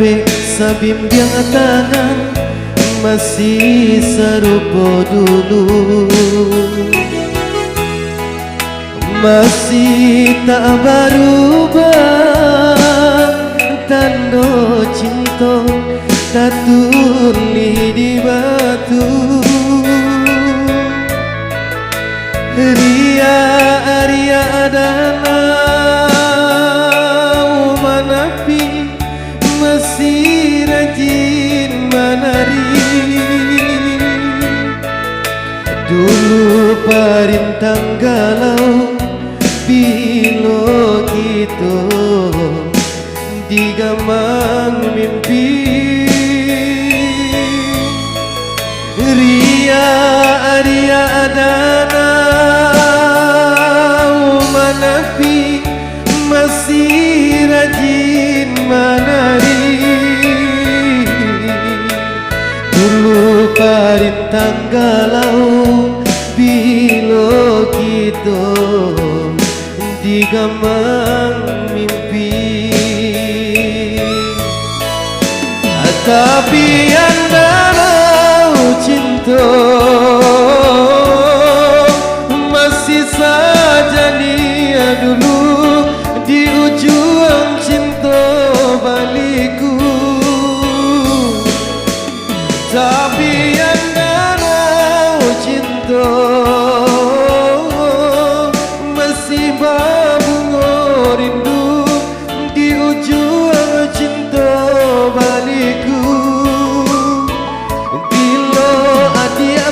Tapi sabimbiang tangan masih serupa dulu, masih tak berubah. Tanda cinta tak tulis di batu. Ria adalah manapi masih rajin menari. Dulu perintang galau bila kita digamang mimpi. Ria adana manapi masih rajin menari. Dulu perintang galau bila kita digamang mimpi. Tapi anda cinta masih saja dia dulu di ujung cinta baliku. Tapi anda cinta masih berbunga rindu di ujung cinta baliku.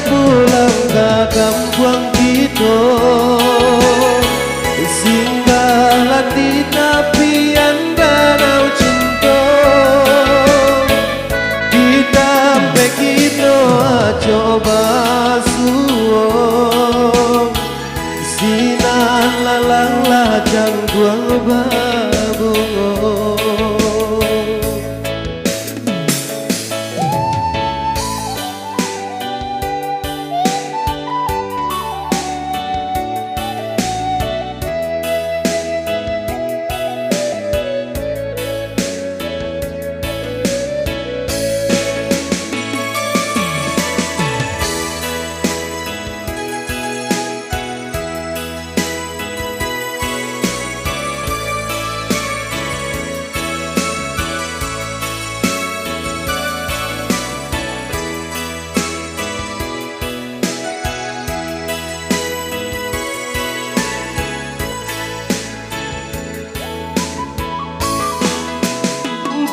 Pulang ke kampung kita, singgahlah di tepian danau cinta. Di tempat kita coba suang, sinar lalang lajang gua babungo.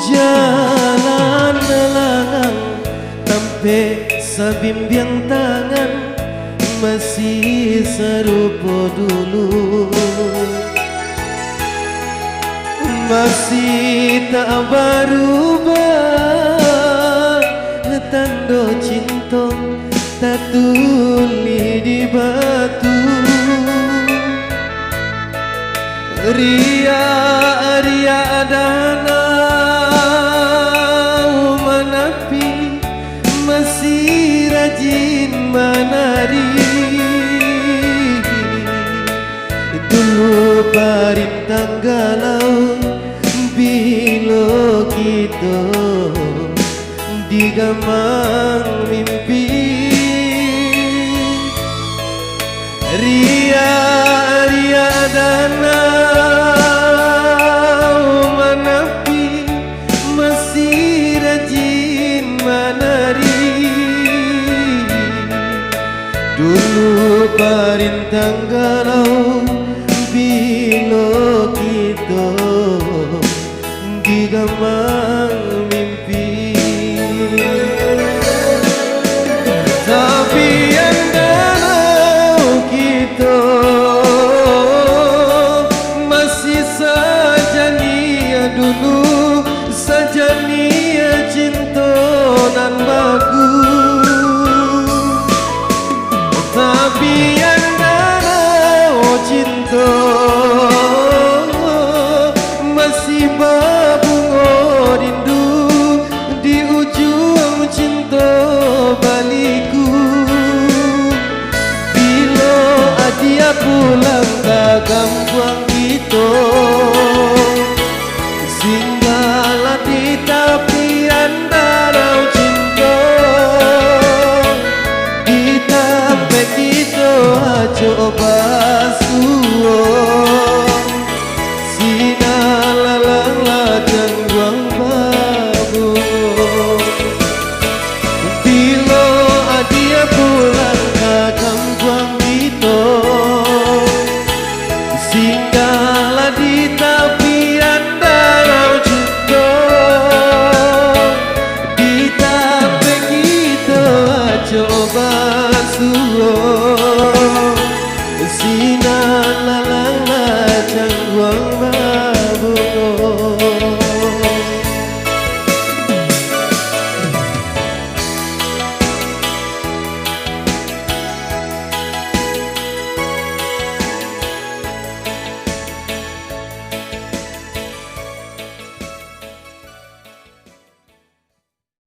Jalan nelangang sampai sabimbiang tangan masih serupa dulu, masih tak berubah. Tanda cinta tak tulis di batu. Ria adana manapi masih rajin menari. Dulu perintang galau bila kita digamang mimpi. Ria adana manapi masih rajin menari. Dulu perintang galau bila kita digamang mimpi. Tapi kita masih saja nia dulu, saja nia cinta nan bagus. Tapi cinta masih berbunga rindu di ujung cinta baliku. Bila dia pulang ke kampung